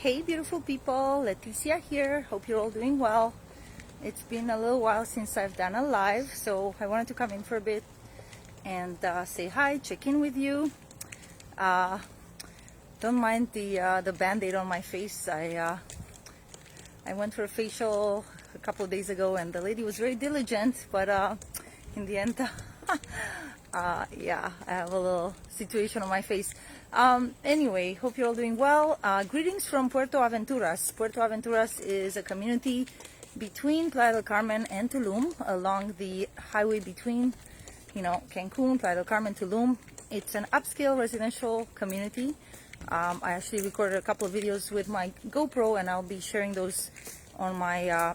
Hey beautiful people, Leticia here. Hope you're all doing well. It's been a little while since I've done a live, so I wanted to come in for a bit and say hi, check in with you. Don't mind the band-aid on my face. I went for a facial a couple of days ago and the lady was very diligent, but in the end yeah, I have a little situation on my face. Anyway, hope you're all doing well. Greetings from Puerto Aventuras. Puerto Aventuras is a community between Playa del Carmen and Tulum, along the highway between, Cancun, Playa del Carmen, Tulum. It's an upscale residential community. I actually recorded a couple of videos with my GoPro, and I'll be sharing those on my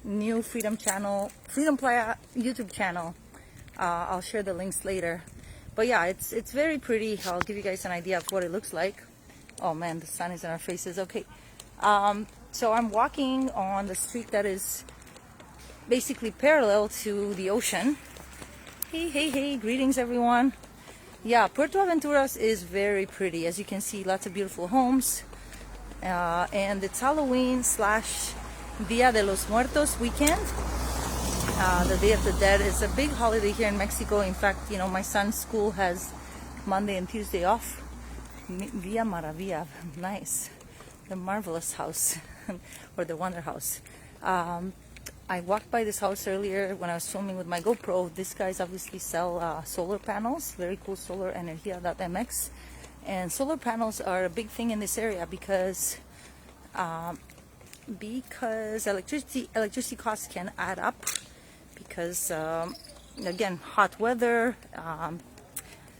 new Freedom Playa YouTube channel. I'll share the links later. But yeah, it's very pretty. I'll give you guys an idea of what it looks like. Oh man, the sun is in our faces. Okay. So I'm walking on the street that is basically parallel to the ocean. Hey, greetings everyone. Yeah, Puerto Aventuras is very pretty. As you can see, lots of beautiful homes. And it's Halloween / Dia de los Muertos weekend. The Day of the Dead is a big holiday here in Mexico. In fact, my son's school has Monday and Tuesday off. Villa Maravilla, nice. The marvelous house, or the wonder house. I walked by this house earlier when I was filming with my GoPro. These guys obviously sell solar panels, very cool solar energia.mx. And solar panels are a big thing in this area because electricity costs can add up. Because again, hot weather,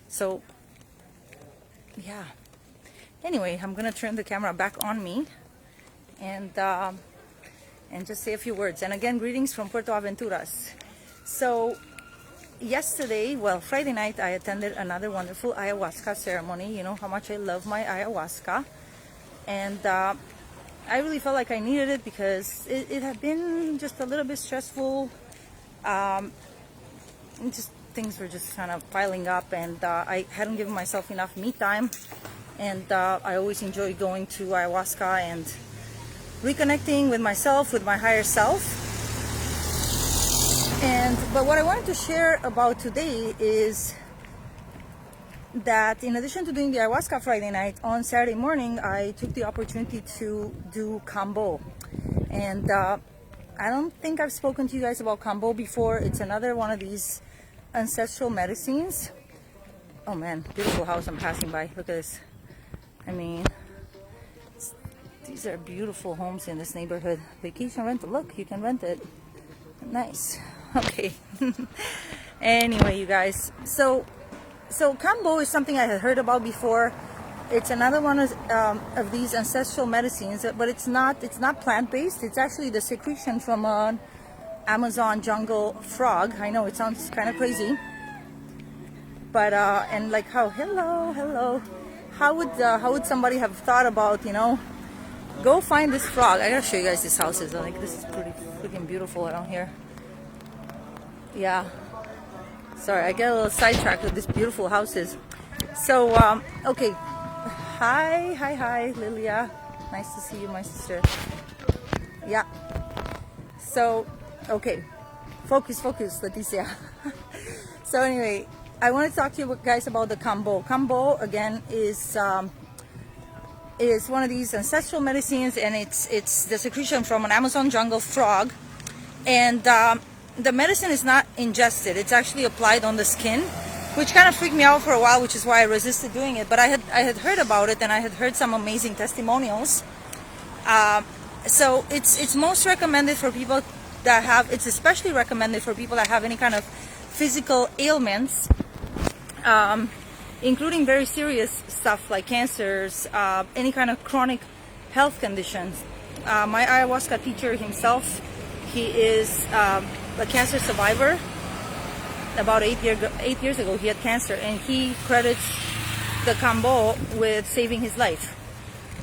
so yeah. Anyway, I'm gonna turn the camera back on me and just say a few words. And again, greetings from Puerto Aventuras. So yesterday, Friday night, I attended another wonderful ayahuasca ceremony. You know how much I love my ayahuasca, and I really felt like I needed it because it had been just a little bit stressful. Things were just kind of piling up, and I hadn't given myself enough me time. And I always enjoy going to ayahuasca and reconnecting with myself, with my higher self. But what I wanted to share about today is that in addition to doing the ayahuasca Friday night, on Saturday morning I took the opportunity to do Kambo. And I don't think I've spoken to you guys about Kambo before. It's another one of these ancestral medicines. Oh man, beautiful house I'm passing by. Look at this. I mean, these are beautiful homes in this neighborhood. Vacation rental. Look, you can rent it. Nice. Okay. Anyway, you guys. So Kambo is something I had heard about before. It's another one of these ancestral medicines, but it's not plant-based. It's actually the secretion from an Amazon jungle frog. I know it sounds kind of crazy, but and like hello. How would somebody have thought about, go find this frog? I gotta show you guys this house. This is pretty freaking beautiful around here. Yeah. Sorry, I get a little sidetracked with these beautiful houses. So okay. Hi, Lilia. Nice to see you, my sister. Yeah. So, okay. Focus, Leticia. So anyway, I want to talk to you guys about the Kambo. Kambo, again, is one of these ancestral medicines, and it's the secretion from an Amazon jungle frog. And the medicine is not ingested. It's actually applied on the skin, which kind of freaked me out for a while, which is why I resisted doing it. But I had heard about it, and I had heard some amazing testimonials. So it's most recommended for people that have. It's especially recommended for people that have any kind of physical ailments, including very serious stuff like cancers, any kind of chronic health conditions. My ayahuasca teacher himself, he is a cancer survivor. About 8 years ago, he had cancer, and he credits the Kambo with saving his life.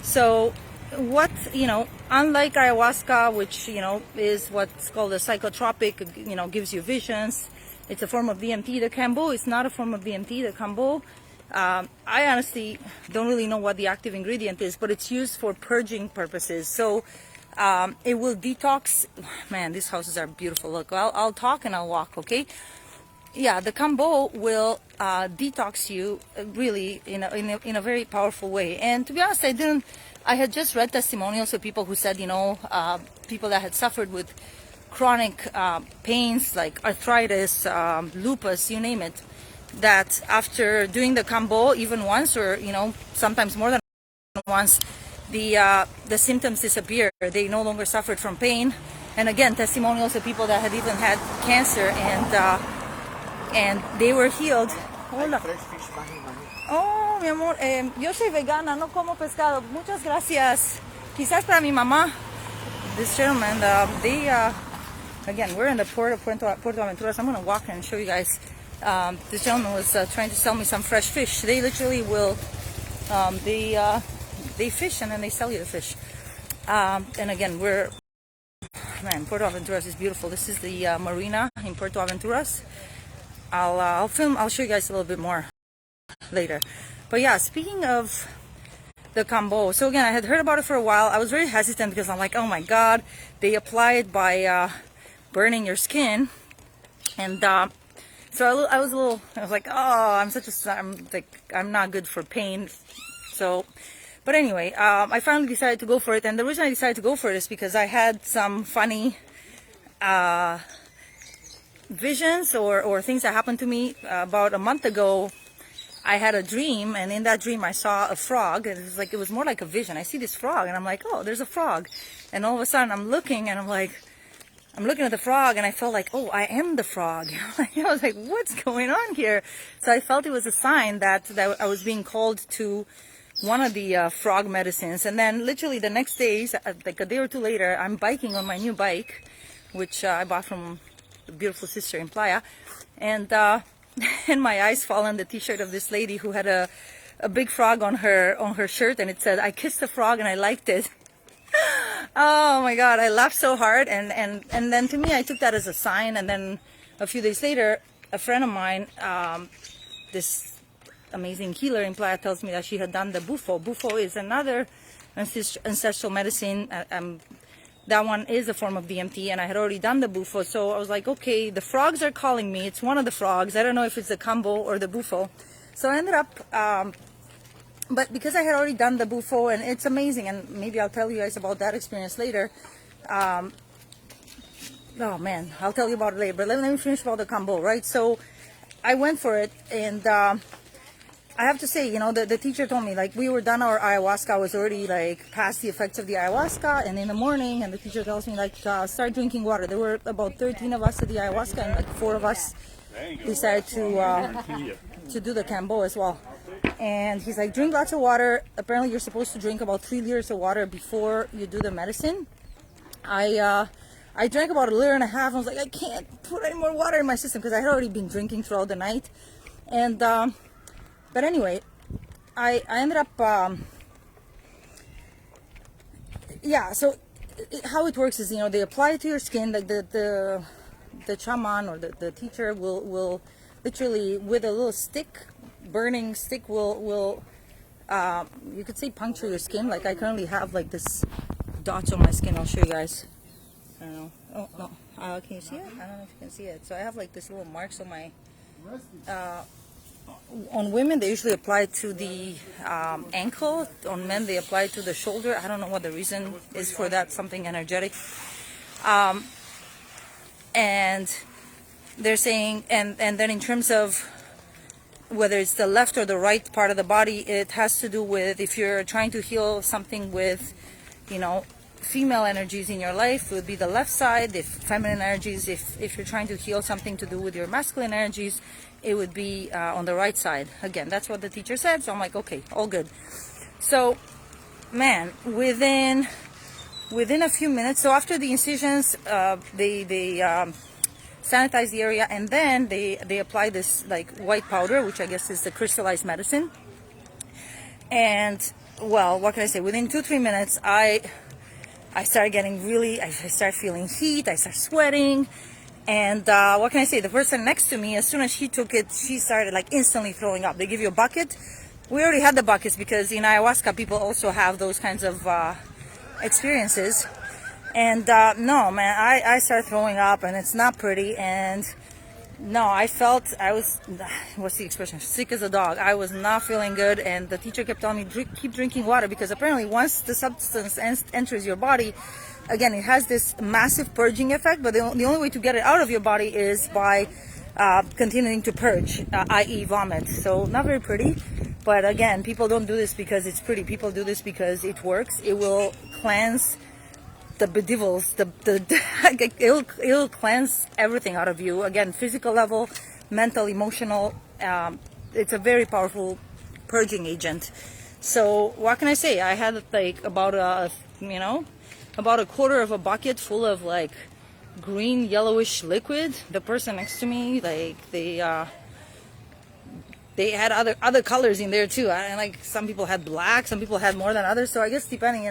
So unlike ayahuasca, which, is what's called a psychotropic, gives you visions, it's a form of DMT. The Kambo is not a form of DMT. The Kambo I honestly don't really know what the active ingredient is, but it's used for purging purposes. So it will detox. Man, these houses are beautiful. Look, I'll talk and I'll walk, okay? Yeah, the Kambo will detox you really in a very powerful way. And to be honest, I had just read testimonials of people who said, people that had suffered with chronic pains like arthritis, lupus, you name it, that after doing the Kambo even once, or sometimes more than once, the symptoms disappear. They no longer suffered from pain. And again, testimonials of people that had even had cancer and they were healed. Hola. Oh, mi amor, yo soy vegana, no como pescado. Muchas gracias. Quizás para mi mamá. This gentleman, again, we're in the port of Puerto Aventuras. I'm going to walk and show you guys. This gentleman was trying to sell me some fresh fish. They literally will, they fish and then they sell you the fish. And again, Puerto Aventuras is beautiful. This is the marina in Puerto Aventuras. I'll show you guys a little bit more later. But yeah, speaking of the Kambo, so again, I had heard about it for a while. I was very hesitant because I'm like, oh my god, they apply it by burning your skin. And so I was like, oh, I'm not good for pain. So, but anyway, I finally decided to go for it. And the reason I decided to go for it is because I had some funny visions or things that happened to me. About a month ago, I had a dream, and in that dream I saw a frog, and it was more like a vision. I see this frog and I'm like, oh, there's a frog. And all of a sudden I'm looking and I'm looking at the frog, and I felt like, oh, I am the frog. I was like, what's going on here? So I felt it was a sign that I was being called to one of the frog medicines. And then literally the next day, like a day or two later, I'm biking on my new bike, which I bought from a beautiful sister in Playa, and and my eyes fall on the t-shirt of this lady who had a big frog on her shirt, and it said, I kissed the frog and I liked it. Oh my god, I laughed so hard, and then to me I took that as a sign. And then a few days later, a friend of mine, this amazing healer in Playa, tells me that she had done the bufo. Bufo is another ancestral medicine. That one is a form of DMT, and I had already done the bufo. So I was like, okay, the frogs are calling me. It's one of the frogs. I don't know if it's the Kambo or the bufo. So I ended up, but because I had already done the bufo, and it's amazing, and maybe I'll tell you guys about that experience later. Oh man, I'll tell you about it later. But let me finish about the Kambo, right? So I went for it, and I have to say, the teacher told me, like, we were done our ayahuasca. I was already, like, past the effects of the ayahuasca, and in the morning, and the teacher tells me, like, start drinking water. There were about 13 of us at the ayahuasca, and, like, 4 of us decided to do the Kambo as well. And he's like, drink lots of water. Apparently, you're supposed to drink about 3 liters of water before you do the medicine. I drank about 1.5 liters. I was like, I can't put any more water in my system because I had already been drinking throughout the night. And but anyway, I ended up, yeah, so how it works is, they apply it to your skin. Like the shaman or the teacher will literally, with a little stick, burning stick, will you could say puncture your skin. Like I currently have like this dots on my skin. I'll show you guys. I don't know. Oh, no. Can you see it? I don't know if you can see it. So I have like this little marks on my, on women, they usually apply it to the ankle. On men, they apply it to the shoulder. I don't know what the reason is for that, something energetic. And they're saying, and then in terms of whether it's the left or the right part of the body, it has to do with if you're trying to heal something with, female energies in your life, it would be the left side. If feminine energies, if you're trying to heal something to do with your masculine energies, it would be on the right side. Again, that's what the teacher said. So I'm like, okay, all good. So, man, within a few minutes, so after the incisions, they sanitize the area, and then they apply this like white powder, which I guess is the crystallized medicine. And well, what can I say? Within 2-3 minutes, I started getting I started feeling heat. I started sweating, And what can I say? The person next to me, as soon as she took it, she started like instantly throwing up. They give you a bucket. We already had the buckets because in ayahuasca people also have those kinds of experiences. And no, man, I started throwing up, and it's not pretty. And no, I felt I was, what's the expression? Sick as a dog. I was not feeling good, and the teacher kept telling me, keep drinking water, because apparently once the substance enters your body, again, it has this massive purging effect, but the only way to get it out of your body is by continuing to purge, i.e. vomit. So not very pretty, but again, people don't do this because it's pretty. People do this because it works. It will cleanse the bedevils, it'll cleanse everything out of you. Again, physical level, mental, emotional. It's a very powerful purging agent. So what can I say? I had like about a quarter of a bucket full of like green yellowish liquid. The person next to me, like they had other colors in there too. And like some people had black, some people had more than others. So I guess depending,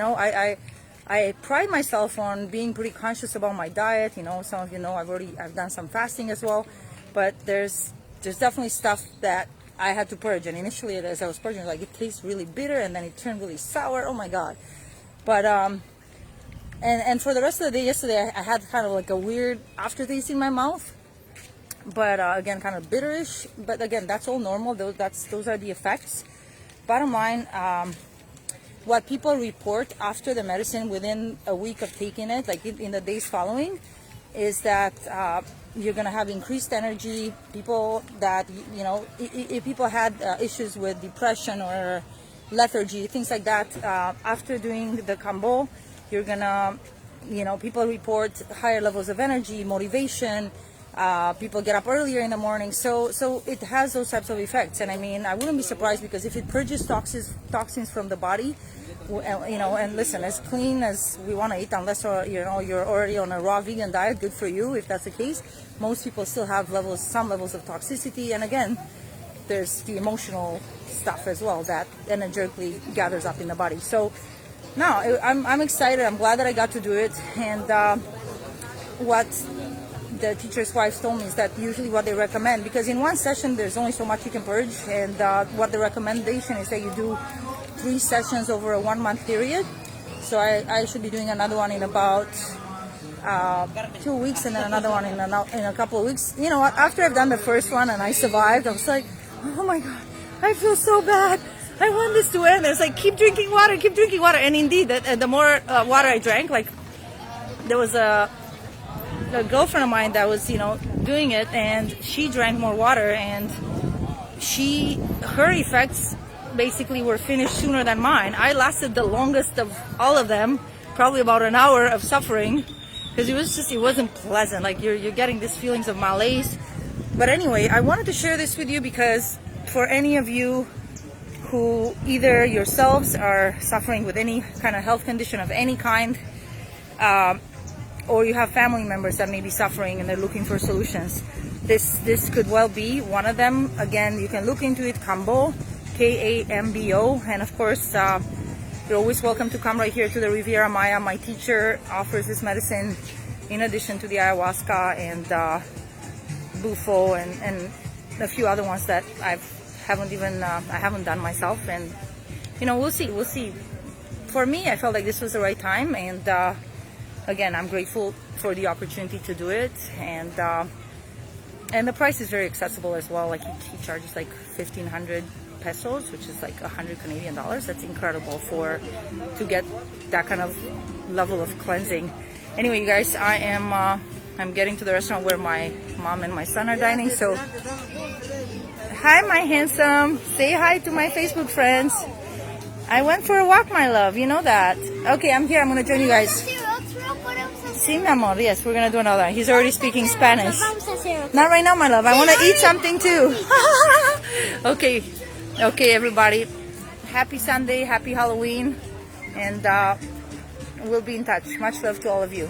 I pride myself on being pretty conscious about my diet. Some of you know I've done some fasting as well, but there's definitely stuff that I had to purge. And initially, as I was purging, like it tastes really bitter, and then it turned really sour. Oh my god! But and for the rest of the day yesterday, I had kind of like a weird aftertaste in my mouth. But again, kind of bitterish. But again, that's all normal. Those are the effects. Bottom line. What people report after the medicine within a week of taking it, like in the days following, is that you're going to have increased energy. People that, if people had issues with depression or lethargy, things like that, after doing the Kambo, you're going to, people report higher levels of energy, motivation. People get up earlier in the morning, so it has those types of effects. And I mean, I wouldn't be surprised, because if it purges toxins from the body, and listen, as clean as we want to eat, unless you're already on a raw vegan diet, good for you if that's the case. Most people still have some levels of toxicity, and again, there's the emotional stuff as well that energetically gathers up in the body. So now I'm excited. I'm glad that I got to do it. And what the teacher's wife told me is that usually what they recommend, because in one session there's only so much you can purge, and what the recommendation is that you do 3 sessions over a 1-month period. So I should be doing another one in about 2 weeks, and then another one in a couple of weeks. You know what, after I've done the first one and I survived, I was like, oh my god, I feel so bad, I want this to end. It's like, keep drinking water. And indeed, the more water I drank, like there was a girlfriend of mine that was doing it, and she drank more water, and her effects basically were finished sooner than mine. I lasted the longest of all of them, probably about an hour of suffering, because it wasn't pleasant. Like you're getting these feelings of malaise. But anyway, I wanted to share this with you because for any of you who either yourselves are suffering with any kind of health condition of any kind, or you have family members that may be suffering and they're looking for solutions, this could well be one of them. Again, you can look into it, Kambo, Kambo, and of course you're always welcome to come right here to the Riviera Maya. My teacher offers this medicine in addition to the ayahuasca and bufo and a few other ones that I haven't done myself. And we'll see. For me, I felt like this was the right time, and again, I'm grateful for the opportunity to do it, and the price is very accessible as well. Like he charges like 1,500 pesos, which is like 100 Canadian dollars. That's incredible to get that kind of level of cleansing. Anyway, you guys, I'm getting to the restaurant where my mom and my son are dining. So, hi, my handsome. Say hi to my Facebook friends. I went for a walk, my love. You know that. Okay, I'm here. I'm gonna join you guys. Sí, mi amor. Yes, we're gonna do another. He's already speaking Spanish. Not right now, my love. I want to eat something too. Okay, everybody. Happy Sunday, happy Halloween, and we'll be in touch. Much love to all of you.